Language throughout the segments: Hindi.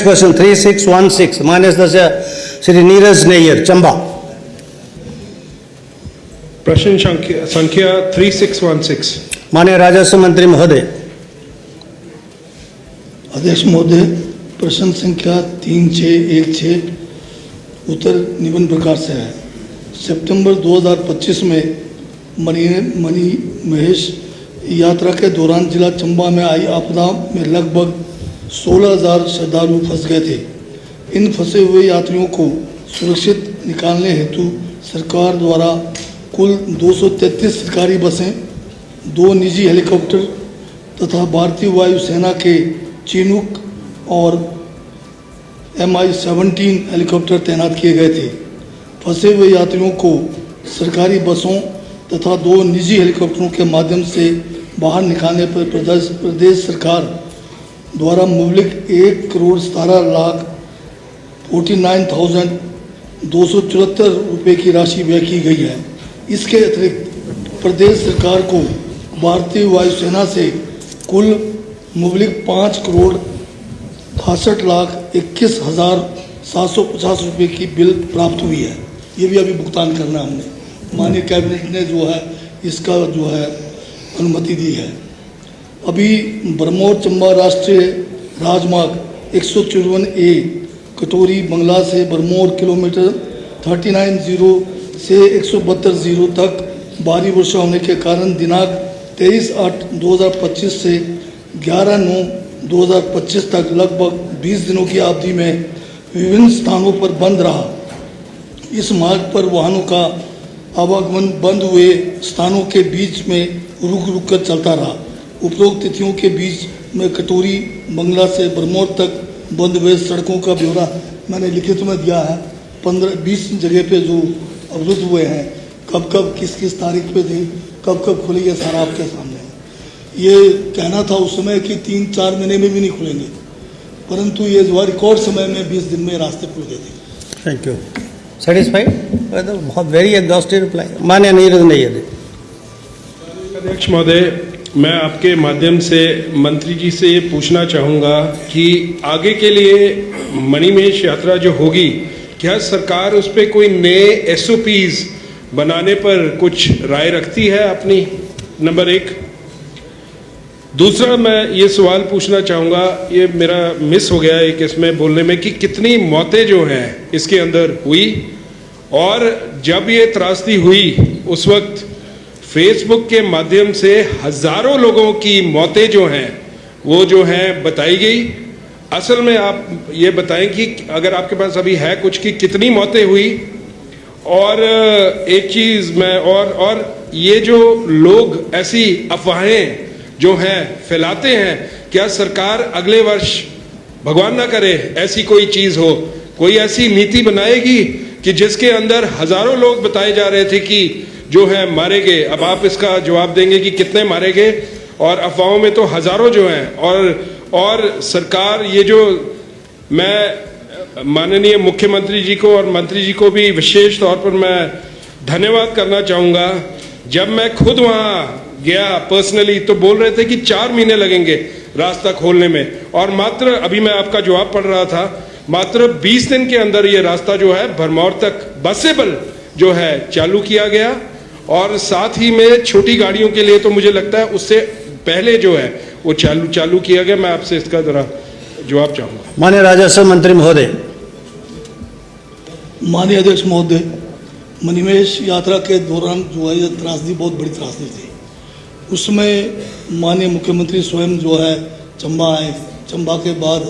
क्वेश्चन 3616 मान्य सदस्य श्री नीरज नैयर चंबा। प्रश्न संख्या 3616। माननीय राजस्व मंत्री महोदय। अध्यक्ष महोदय, प्रश्न संख्या 3616 उत्तर निम्न प्रकार से है। सितंबर 2025 में मणि महेश यात्रा के दौरान जिला चंबा में आई आपदा में लगभग 16,000 श्रद्धालु फंस गए थे। इन फंसे हुए यात्रियों को सुरक्षित निकालने हेतु सरकार द्वारा कुल 233 सरकारी बसें, 2 निजी हेलीकॉप्टर तथा भारतीय वायुसेना के चिनूक और MI-17 हेलीकॉप्टर तैनात किए गए थे। फंसे हुए यात्रियों को सरकारी बसों तथा 2 निजी हेलीकॉप्टरों के माध्यम से बाहर निकालने पर प्रदेश सरकार द्वारा मुबलिक 1,49,274 रुपये की राशि व्यय की गई है। इसके अतिरिक्त प्रदेश सरकार को भारतीय वायुसेना से कुल मुबलिक 5,68,21,750 रुपये की बिल प्राप्त हुई है। ये भी अभी भुगतान करना हमने, माननीय कैबिनेट ने जो है इसका जो है अनुमति दी है। अभी बरमौर चंबा राष्ट्रीय राजमार्ग 154A कटोरी बंगला से बरमौर किलोमीटर 39.0 से 172.0 तक भारी वर्षा होने के कारण दिनांक 23/8/2025 से 11/9/2025 तक लगभग 20 दिनों की अवधि में विभिन्न स्थानों पर बंद रहा। इस मार्ग पर वाहनों का आवागमन बंद हुए स्थानों के बीच में रुक कर चलता रहा। उपरोक्त तिथियों के बीच में कटोरी बंगला से बरमौर तक बंद हुए सड़कों का ब्यौरा मैंने लिखित में दिया है। 15-20 जगह पे जो अवरुद्ध हुए हैं, कब किस तारीख पे थी, कब खुली, ये सारा आपके सामने है। ये कहना था उस समय कि 3-4 महीने में भी नहीं खुलेंगे, परंतु ये जो रिकॉर्ड समय में 20 दिन में रास्ते खुल गए थे। Thank you. सेटिस्फाइड? बहुत वेरी एग्जॉस्टिव रिप्लाई। माननीय नीरज नैयर। अध्यक्ष महोदय, मैं आपके माध्यम से मंत्री जी से ये पूछना चाहूँगा कि आगे के लिए मणिमहेश यात्रा जो होगी, क्या सरकार उस पर कोई नए SOPs बनाने पर कुछ राय रखती है अपनी? नंबर 1। दूसरा, मैं ये सवाल पूछना चाहूँगा, ये मेरा मिस हो गया एक इसमें बोलने में, कि कितनी मौतें जो हैं इसके अंदर हुई, और जब ये त्रासदी हुई उस वक्त फेसबुक के माध्यम से हजारों लोगों की मौतें जो हैं वो जो हैं बताई गई। असल में आप ये बताएं कि अगर आपके पास अभी है कुछ, कि कितनी मौतें हुई। और एक चीज़ मैं और ये जो लोग ऐसी अफवाहें जो हैं फैलाते हैं, क्या सरकार अगले वर्ष, भगवान ना करे ऐसी कोई चीज़ हो, कोई ऐसी नीति बनाएगी कि जिसके अंदर हजारों लोग बताए जा रहे थे कि जो है मारे गए? अब आप इसका जवाब देंगे कि कितने मारे गए, और अफवाहों में तो हजारों जो हैं। और सरकार ये जो, मैं माननीय मुख्यमंत्री जी को और मंत्री जी को भी विशेष तौर पर मैं धन्यवाद करना चाहूँगा। जब मैं खुद वहाँ गया पर्सनली तो बोल रहे थे कि 4 महीने लगेंगे रास्ता खोलने में, और मात्र अभी मैं आपका जवाब पढ़ रहा था, मात्र 20 दिन के अंदर ये रास्ता जो है भरमौर तक बसेबल जो है चालू किया गया। और साथ ही में छोटी गाड़ियों के लिए तो मुझे लगता है उससे पहले जो है वो चालू किया गया। मैं आपसे इसका जरा जवाब चाहूँगा। माननीय राजस्व मंत्री महोदय। माननीय अध्यक्ष महोदय, मणिमहेश यात्रा के दौरान जो है ये त्रासदी बहुत बड़ी त्रासदी थी। उसमें माननीय मुख्यमंत्री स्वयं जो है चंबा आए। चंबा के बाद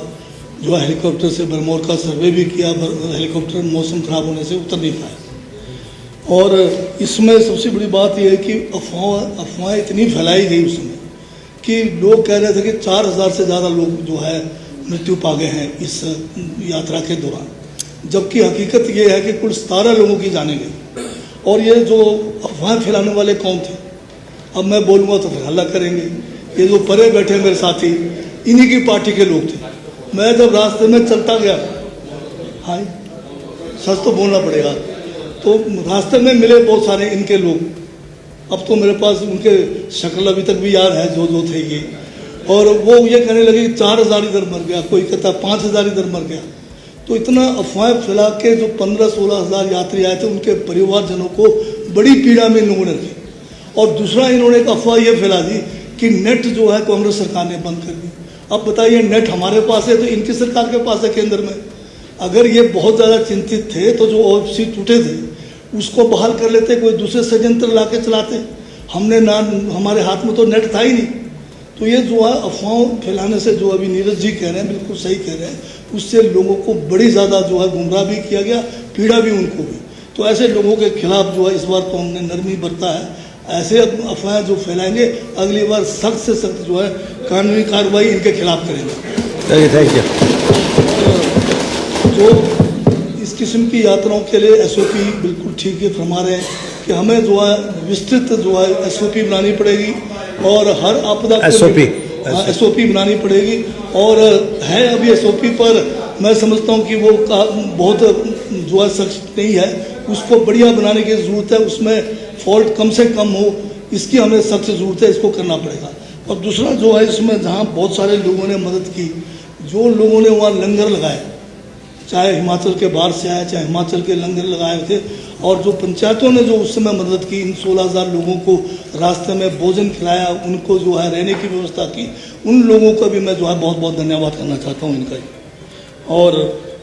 जो है हेलीकॉप्टर से बरमौर का सर्वे भी किया। हेलीकॉप्टर मौसम खराब होने से उतर नहीं पाए। और इसमें सबसे बड़ी बात यह है कि अफवाहें इतनी फैलाई गई उसमें कि लोग कह रहे थे कि 4,000 से ज़्यादा लोग जो है मृत्यु पा गए हैं इस यात्रा के दौरान, जबकि हकीकत ये है कि कुल 17 लोगों की जाने गई। और ये जो अफवाहें फैलाने वाले कौन थे, अब मैं बोलूँगा तो फिर हल्ला करेंगे। ये जो परे बैठे मेरे साथी, इन्हीं की पार्टी के लोग थे। मैं जब रास्ते में चलता गया, हाँ सच तो बोलना पड़ेगा, तो रास्ते में मिले बहुत सारे इनके लोग। अब तो मेरे पास उनके शक्ल अभी तक भी याद है जो थे ये। और वो ये कहने लगे कि 4,000 इधर मर गया, कोई कहता 5,000 इधर मर गया। तो इतना अफवाह फैला के जो 15-16 हज़ार यात्री आए थे उनके परिवारजनों को बड़ी पीड़ा में इन लोगों ने रखी। और दूसरा इन्होंने एक अफवाह ये फैला दी कि नेट जो है कांग्रेस सरकार ने बंद कर दी। अब बताइए, नेट हमारे पास है तो इनकी सरकार के पास है केंद्र में। अगर ये बहुत ज़्यादा चिंतित थे तो जो ओएफसी टूटे थे उसको बहाल कर लेते, कोई दूसरे षड्यंत्र ला के चलाते। हमने ना, हमारे हाथ में तो नेट था ही नहीं। तो ये जो है अफवाहों फैलाने से, जो अभी नीरज जी कह रहे हैं बिल्कुल सही कह रहे हैं, उससे लोगों को बड़ी ज़्यादा जो है गुमराह भी किया गया, पीड़ा भी उनको भी। तो ऐसे लोगों के खिलाफ जो है इस बार तो हमने नरमी बरता है। ऐसे अफवाहें जो फैलाएंगे अगली बार सख्त से सख्त जो है कानूनी कार्रवाई इनके खिलाफ करेंगे। Thank you. जो इस किस्म की यात्राओं के लिए एसओपी बिल्कुल ठीक है फरमा रहे हैं कि हमें जो है विस्तृत जो है एसओपी बनानी पड़ेगी और हर आपदा एसओपी बनानी पड़ेगी। और है अभी एसओपी पर मैं समझता हूँ कि वो बहुत जो है सख्त नहीं है, उसको बढ़िया बनाने की ज़रूरत है, उसमें फॉल्ट कम से कम हो, इसकी हमें सख्त ज़रूरत है, इसको करना पड़ेगा। और दूसरा जो है इसमें जहाँ बहुत सारे लोगों ने मदद की, जो लोगों ने वहाँ लंगर लगाए, चाहे हिमाचल के बाहर से आए चाहे हिमाचल के लंगर लगाए थे, और जो पंचायतों ने जो उस समय मदद की, इन 16,000 लोगों को रास्ते में भोजन खिलाया, उनको जो है रहने की व्यवस्था की, उन लोगों का भी मैं जो है बहुत बहुत धन्यवाद करना चाहता हूँ इनका। और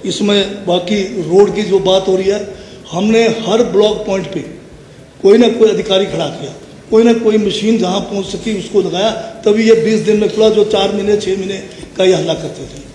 इसमें बाकी रोड की जो बात हो रही है, हमने हर ब्लॉक पॉइंट पे कोई ना कोई अधिकारी खड़ा किया, कोई ना कोई मशीन जहाँ पहुँच सकी उसको लगाया, तभी ये 20 दिन में खुला, जो 4 महीने 6 महीने का ये हल्ला करते थे।